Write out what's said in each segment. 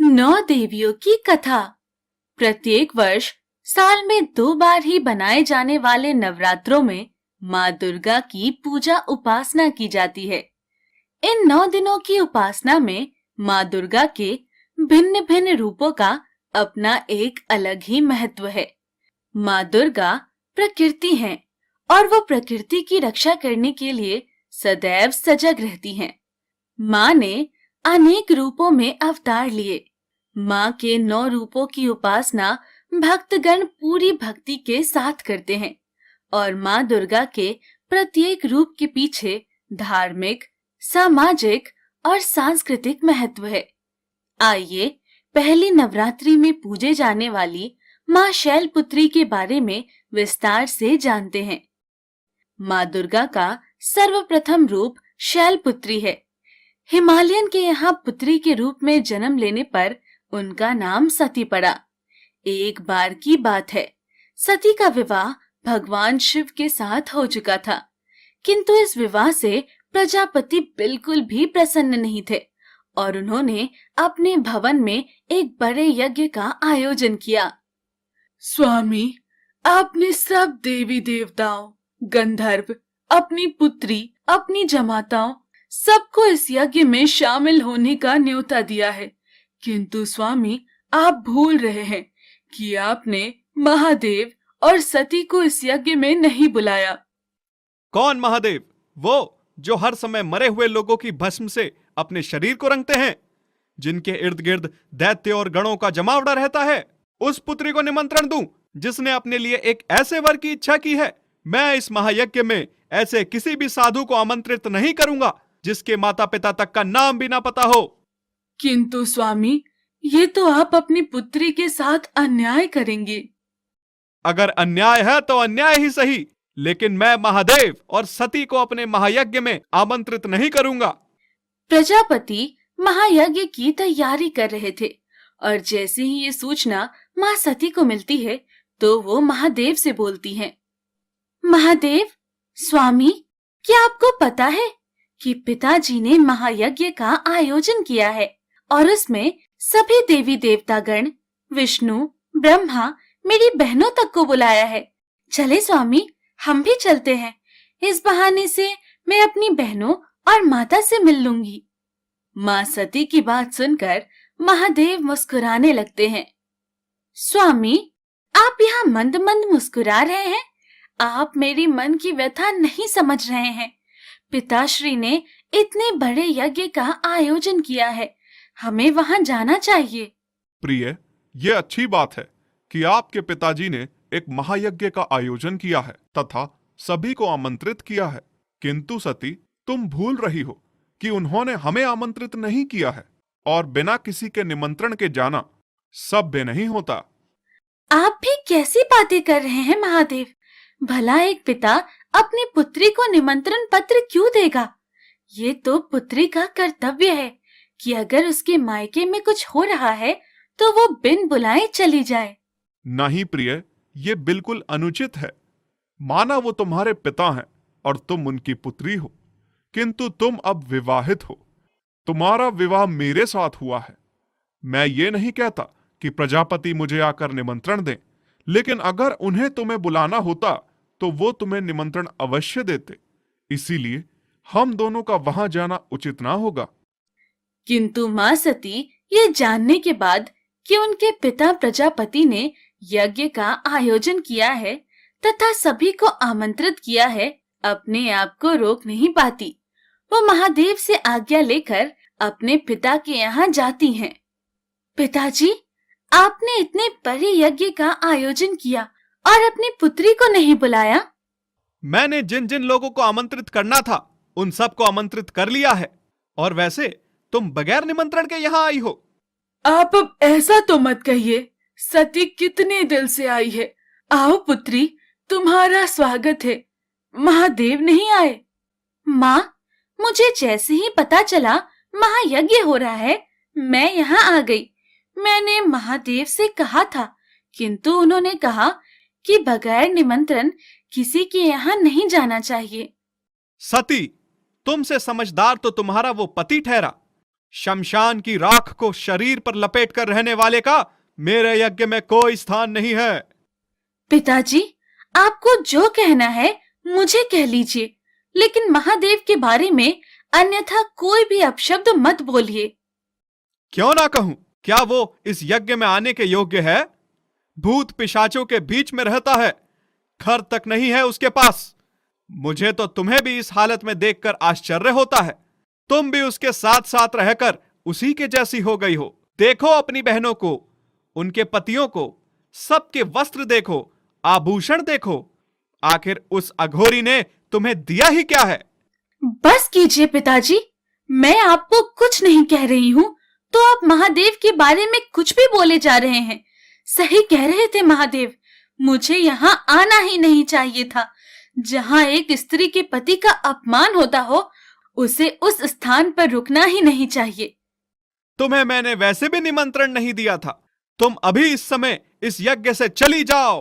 नौ देवियों की कथा। प्रत्येक वर्ष साल में 2 बार ही बनाए जाने वाले नवरात्रों में माँ दुर्गा की पूजा उपासना की जाती है। इन 9 दिनों की उपासना में माँ दुर्गा के भिन्न भिन्न रूपों का अपना एक अलग ही महत्व है। माँ दुर्गा प्रकृति हैं और वो प्रकृति की रक्षा करने के लिए सदैव सजग रहती हैं। माँ ने अनेक रूपों में अवतार लिए। माँ के 9 रूपों की उपासना भक्तगण पूरी भक्ति के साथ करते हैं और माँ दुर्गा के प्रत्येक रूप के पीछे धार्मिक, सामाजिक और सांस्कृतिक महत्व है। आइए पहली नवरात्रि में पूजे जाने वाली माँ शैलपुत्री के बारे में विस्तार से जानते हैं। माँ दुर्गा का सर्वप्रथम रूप शैलपुत्री है। हिमालयन के यहाँ पुत्री के रूप में जन्म लेने पर उनका नाम सती पड़ा। एक बार की बात है, सती का विवाह भगवान शिव के साथ हो चुका था, किंतु इस विवाह से प्रजापति बिल्कुल भी प्रसन्न नहीं थे और उन्होंने अपने भवन में एक बड़े यज्ञ का आयोजन किया। स्वामी, आपने सब देवी देवताओं, गंधर्व, अपनी पुत्री, अपनी जमाताओं सबको इस यज्ञ में शामिल होने का न्योता दिया है, किंतु स्वामी आप भूल रहे हैं कि आपने महादेव और सती को इस यज्ञ में नहीं बुलाया। कौन महादेव? वो जो हर समय मरे हुए लोगों की भस्म से अपने शरीर को रंगते हैं, जिनके इर्द गिर्द दैत्य और गणों का जमावड़ा रहता है। उस पुत्री को निमंत्रण दूं जिसने अपने लिए एक ऐसे वर की इच्छा की है। मैं इस महायज्ञ में ऐसे किसी भी साधु को आमंत्रित नहीं करूंगा जिसके माता पिता तक का नाम भी ना पता हो। किंतु स्वामी, ये तो आप अपनी पुत्री के साथ अन्याय करेंगे। अगर अन्याय है तो अन्याय ही सही, लेकिन मैं महादेव और सती को अपने महायज्ञ में आमंत्रित नहीं करूंगा। प्रजापति महायज्ञ की तैयारी कर रहे थे और जैसे ही ये सूचना माँ सती को मिलती है तो वो महादेव से बोलती हैं। महादेव, स्वामी, क्या आपको पता है कि पिताजी ने महायज्ञ का आयोजन किया है और उसमें सभी देवी देवतागण, विष्णु, ब्रह्मा, मेरी बहनों तक को बुलाया है। चले स्वामी, हम भी चलते हैं। इस बहाने से मैं अपनी बहनों और माता से मिल लूंगी। माँ सती की बात सुनकर महादेव मुस्कुराने लगते हैं। स्वामी, आप यहाँ मंद मंद मुस्कुरा रहे हैं। आप मेरी मन की व्यथा नहीं समझ रहे हैं। पिताश्री ने इतने बड़े यज्ञ का आयोजन किया है, हमें वहां जाना चाहिए। प्रिय, ये अच्छी बात है कि आपके पिताजी ने एक महायज्ञ का आयोजन किया है तथा सभी को आमंत्रित किया है, किंतु सती, तुम भूल रही हो कि उन्होंने हमें आमंत्रित नहीं किया है और बिना किसी के निमंत्रण के जाना सभ्य नहीं होता। आप भी कैसी बातें कर रहे हैं महादेव? भला एक पिता अपनी पुत्री को निमंत्रण पत्र क्यों देगा? ये तो पुत्री का कर्तव्य है कि अगर उसके मायके में कुछ हो रहा है तो वो बिन बुलाए चली जाए। नहीं प्रिय, ये बिल्कुल अनुचित है। माना वो तुम्हारे पिता हैं और तुम उनकी पुत्री हो, किंतु तुम अब विवाहित हो। तुम्हारा विवाह मेरे साथ हुआ है। मैं ये नहीं कहता कि प्रजापति मुझे आकर निमंत्रण दें, लेकिन अगर उन्हें तुम्हें बुलाना होता तो वो तुम्हें निमंत्रण अवश्य देते। इसीलिए हम दोनों का वहां जाना उचित ना होगा। किंतु माँ सती ये जानने के बाद कि उनके पिता प्रजापति ने यज्ञ का आयोजन किया है तथा सभी को आमंत्रित किया है, अपने आप को रोक नहीं पाती। वो महादेव से आज्ञा लेकर अपने पिता के यहाँ जाती हैं। पिताजी, आपने इतने बड़े यज्ञ का आयोजन किया और अपनी पुत्री को नहीं बुलाया। मैंने जिन जिन लोगों को आमंत्रित करना था उन सबको आमंत्रित कर लिया है, और वैसे तुम बगैर निमंत्रण के यहाँ आई हो। आप अब ऐसा तो मत कहिए। सती कितने दिल से आई है। आओ पुत्री, तुम्हारा स्वागत है। महादेव नहीं आए? माँ, मुझे जैसे ही पता चला महायज्ञ हो रहा है, मैं यहाँ आ गई। मैंने महादेव से कहा था, किंतु उन्होंने कहा कि बगैर निमंत्रण किसी के यहाँ नहीं जाना चाहिए। सती, तुमसे समझदार तो तुम्हारा वो पति ठहरा शमशान की राख को शरीर पर लपेट कर रहने वाले का मेरे यज्ञ में कोई स्थान नहीं है। पिताजी, आपको जो कहना है मुझे कह लीजिए, लेकिन महादेव के बारे में अन्यथा कोई भी अपशब्द मत बोलिए। क्यों ना कहूं? क्या वो इस यज्ञ में आने के योग्य है? भूत पिशाचों के बीच में रहता है, घर तक नहीं है उसके पास। मुझे तो तुम्हें भी इस हालत में देखकर आश्चर्य होता है। तुम भी उसके साथ साथ रहकर उसी के जैसी हो गई हो। देखो अपनी बहनों को, उनके पतियों को, सबके वस्त्र देखो, आभूषण देखो। आखिर उस अघोरी ने तुम्हें दिया ही क्या है? बस कीजिए पिताजी, मैं आपको कुछ नहीं कह रही हूँ, तो आप महादेव के बारे में कुछ भी बोले जा रहे हैं। सही कह रहे थे महादेव, मुझे यहाँ आना ही नहीं चाहिए था। जहाँ एक स्त्री के पति का अपमान होता हो, उसे उस स्थान पर रुकना ही नहीं चाहिए। तुम्हें मैंने वैसे भी निमंत्रण नहीं दिया था। तुम अभी इस समय इस यज्ञ से चली जाओ।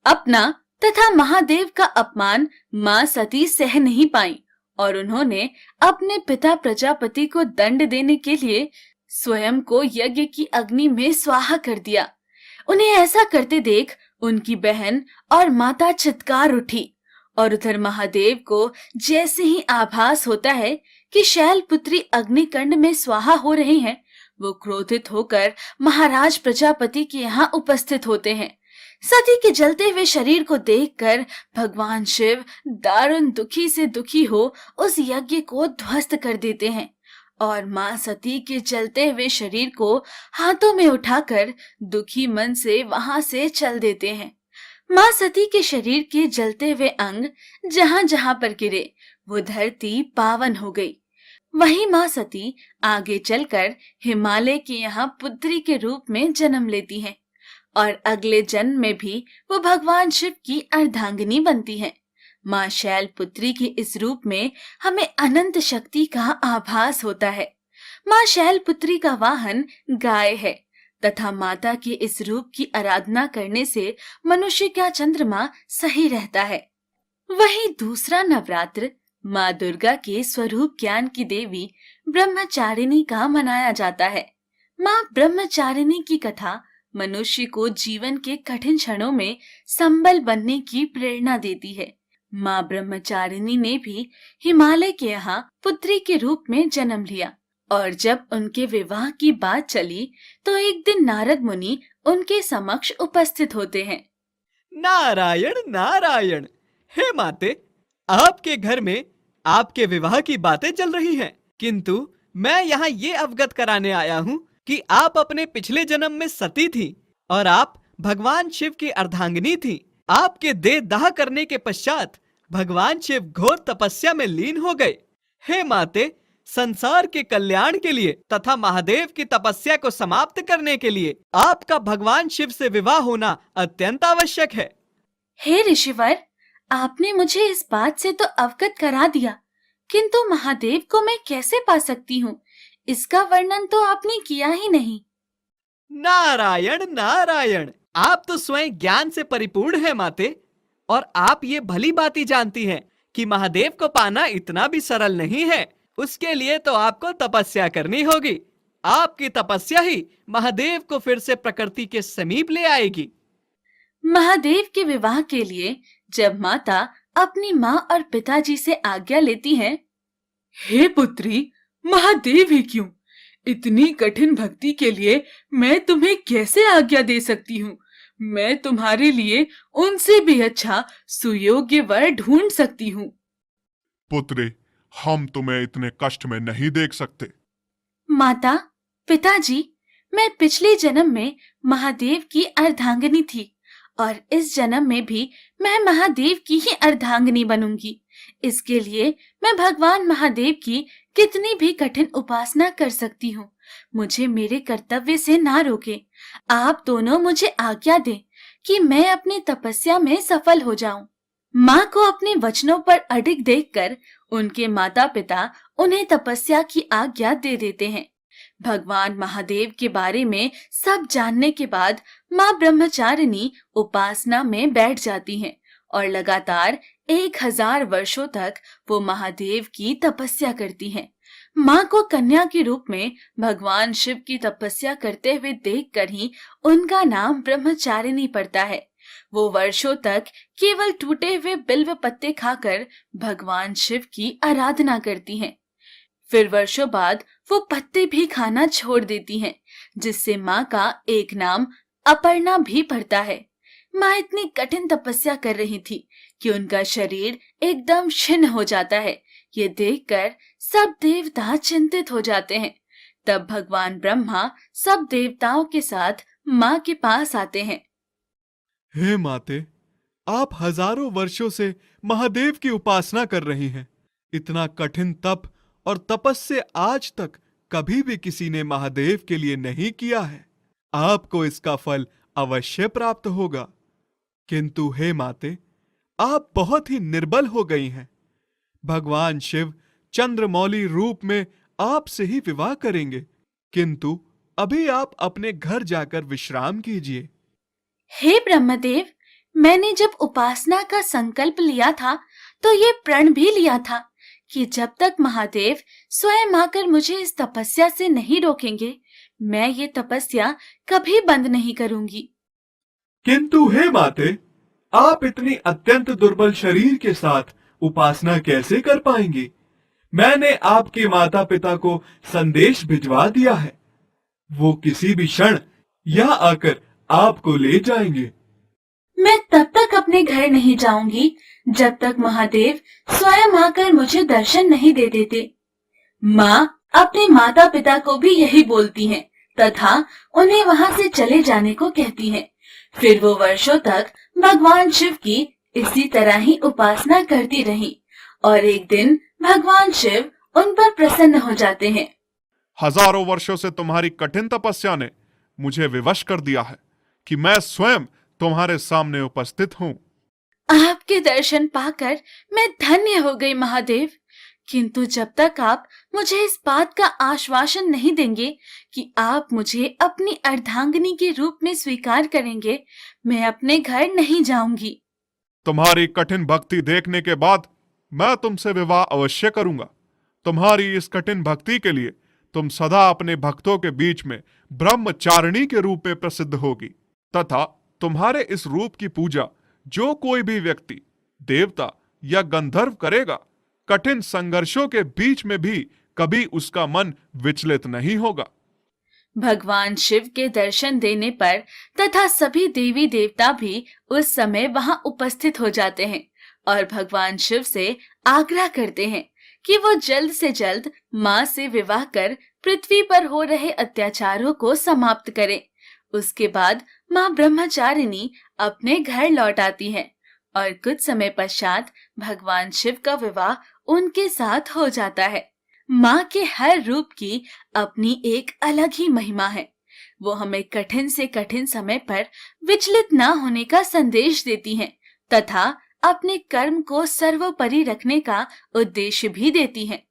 अपना तथा महादेव का अपमान माँ सती सह नहीं पाई और उन्होंने अपने पिता प्रजापति को दंड देने के लिए स्वयं को यज्ञ की अग्नि में स्वाहा कर दिया। उन्हें ऐसा करते देख उनकी बहन और माता चित्कार उठी और उधर महादेव को जैसे ही आभास होता है कि शैलपुत्री अग्निकुंड में स्वाहा हो रही हैं, वो क्रोधित होकर महाराज प्रजापति के यहाँ उपस्थित होते हैं। सती के जलते हुए शरीर को देखकर भगवान शिव दारुण दुखी से दुखी हो उस यज्ञ को ध्वस्त कर देते हैं और मां सती के जलते हुए शरीर को हाथों में उठाकर दुखी मन से वहां से चल देते हैं। मां सती के शरीर के जलते हुए अंग जहां जहां पर गिरे वो धरती पावन हो गई। वहीं मां सती आगे चलकर हिमालय के यहाँ पुत्री के रूप में जन्म लेती हैं और अगले जन्म में भी वो भगवान शिव की अर्धांगिनी बनती हैं। मां शैलपुत्री के इस रूप में हमें अनंत शक्ति का आभास होता है। मां शैलपुत्री का वाहन गाय है तथा माता के इस रूप की आराधना करने से मनुष्य का चंद्रमा सही रहता है। वहीं दूसरा नवरात्र मां दुर्गा के स्वरूप ज्ञान की देवी ब्रह्मचारिणी का मनाया जाता है। मां ब्रह्मचारिणी की कथा मनुष्य को जीवन के कठिन क्षणों में संबल बनने की प्रेरणा देती है। मां ब्रह्मचारिणी ने भी हिमालय के यहाँ पुत्री के रूप में जन्म लिया और जब उनके विवाह की बात चली तो एक दिन नारद मुनि उनके समक्ष उपस्थित होते हैं। नारायण नारायण, हे माते, आपके घर में आपके विवाह की बातें चल रही हैं, किंतु मैं यहाँ ये अवगत कराने आया हूँ कि आप अपने पिछले जन्म में सती थी और आप भगवान शिव की अर्धांगिनी थी। आपके देह दाह करने के पश्चात भगवान शिव घोर तपस्या में लीन हो गए। हे माते, संसार के कल्याण के लिए तथा महादेव की तपस्या को समाप्त करने के लिए आपका भगवान शिव से विवाह होना अत्यंत आवश्यक है। हे ऋषिवर, आपने मुझे इस बात से तो अवगत करा दिया, किंतु महादेव को मैं कैसे पा सकती हूँ, इसका वर्णन तो आपने किया ही नहीं। नारायण नारायण, आप तो स्वयं ज्ञान से परिपूर्ण हैं माते, और आप ये भली भांति जानती हैं कि महादेव को पाना इतना भी सरल नहीं है। उसके लिए तो आपको तपस्या करनी होगी। आपकी तपस्या ही महादेव को फिर से प्रकृति के समीप ले आएगी। महादेव के विवाह के लिए जब माता अपनी माँ और पिताजी से आज्ञा लेती हैं, हे पुत्री, महादेव ही क्यों, इतनी कठिन भक्ति के लिए मैं तुम्हें कैसे आज्ञा दे सकती हूँ। मैं तुम्हारे लिए उनसे भी अच्छा सुयोग्य वर ढूंढ सकती हूँ। पुत्री, हम तुम्हें इतने कष्ट में नहीं देख सकते। माता, पिताजी, मैं पिछले जन्म में महादेव की अर्धांगिनी थी और इस जन्म में भी मैं महादेव की ही अर्धांगिनी बनूंगी। इसके लिए मैं भगवान महादेव की कितनी भी कठिन उपासना कर सकती हूँ। मुझे मेरे कर्तव्य से ना रोके। आप दोनों मुझे आज्ञा दें कि मैं अपनी तपस्या में सफल हो जाऊं। माँ को अपने वचनों पर अडिग देखकर उनके माता पिता उन्हें तपस्या की आज्ञा दे देते हैं। भगवान महादेव के बारे में सब जानने के बाद माँ ब्रह्मचारिणी उपासना में बैठ जाती हैं और लगातार 1000 वर्षों तक वो महादेव की तपस्या करती हैं। माँ को कन्या के रूप में भगवान शिव की तपस्या करते हुए देखकर ही उनका नाम ब्रह्मचारिणी पड़ता है। वो वर्षों तक केवल टूटे हुए बिल्व पत्ते खाकर भगवान शिव की आराधना करती हैं। फिर वर्षों बाद वो पत्ते भी खाना छोड़ देती हैं, जिससे माँ का एक नाम अपर्णा भी पड़ता है। माँ इतनी कठिन तपस्या कर रही थी कि उनका शरीर एकदम छिन्न हो जाता है। ये देखकर सब देवता चिंतित हो जाते हैं। तब भगवान ब्रह्मा सब देवताओं के साथ माँ के पास आते हैं। हे माते, आप हजारों वर्षों से महादेव की उपासना कर रही हैं। इतना कठिन तप और तपस्या आज तक कभी भी किसी ने महादेव के लिए नहीं किया है। आपको इसका फल अवश्य प्राप्त होगा। किंतु हे माते, आप बहुत ही निर्बल हो गई हैं। भगवान शिव चंद्रमौली रूप में आपसे ही विवाह करेंगे, किंतु अभी आप अपने घर जाकर विश्राम कीजिए। हे ब्रह्मदेव, मैंने जब उपासना का संकल्प लिया था तो ये प्रण भी लिया था कि जब तक महादेव स्वयं आकर मुझे इस तपस्या से नहीं रोकेंगे, मैं ये तपस्या कभी बंद नहीं करूंगी। किंतु हे माते, आप इतनी अत्यंत दुर्बल शरीर के साथ उपासना कैसे कर पाएंगी? मैंने आपके माता पिता को संदेश भिजवा दिया है। वो किसी भी क्षण यहाँ आकर आपको ले जाएंगे। मैं तब तक अपने घर नहीं जाऊंगी जब तक महादेव स्वयं आकर मुझे दर्शन नहीं दे देते। माँ अपने माता पिता को भी यही बोलती हैं तथा उन्हें वहाँ से चले जाने को कहती हैं। फिर वो वर्षों तक भगवान शिव की इसी तरह ही उपासना करती रही और एक दिन भगवान शिव उन पर प्रसन्न हो जाते हैं। हजारों वर्षों से तुम्हारी कठिन तपस्या ने मुझे विवश कर दिया है कि मैं स्वयं तुम्हारे सामने उपस्थित हूँ। आपके दर्शन पाकर मैं धन्य हो गई महादेव। किंतु जब तक आप मुझे इस बात का आश्वासन नहीं देंगे कि आप मुझे अपनी अर्धांगिनी के रूप में स्वीकार करेंगे, मैं अपने घर नहीं जाऊंगी। तुम्हारी कठिन भक्ति देखने के बाद मैं तुमसे विवाह अवश्य करूंगा। तुम्हारी इस कठिन भक्ति के लिए तुम सदा अपने भक्तों के बीच में ब्रह्मचारिणी के रूप में प्रसिद्ध होगी तथा तुम्हारे इस रूप की पूजा जो कोई भी व्यक्ति, देवता या गंधर्व करेगा, कठिन संघर्षों के बीच में भी कभी उसका मन विचलित नहीं होगा। भगवान शिव के दर्शन देने पर तथा सभी देवी देवता भी उस समय वहां उपस्थित हो जाते हैं और भगवान शिव से आग्रह करते हैं कि वो जल्द से जल्द माँ से विवाह कर पृथ्वी पर हो रहे अत्याचारों को समाप्त करें। उसके बाद माँ ब्रह्मचारिणी अपने घर लौट आती हैं और कुछ समय पश्चात भगवान शिव का विवाह उनके साथ हो जाता है। माँ के हर रूप की अपनी एक अलग ही महिमा है। वो हमें कठिन से कठिन समय पर विचलित न होने का संदेश देती हैं तथा अपने कर्म को सर्वोपरि रखने का उद्देश्य भी देती हैं।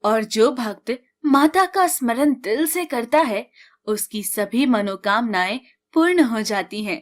और जो भक्त माता का स्मरण दिल से करता है, उसकी सभी मनोकामनाएं पूर्ण हो जाती हैं।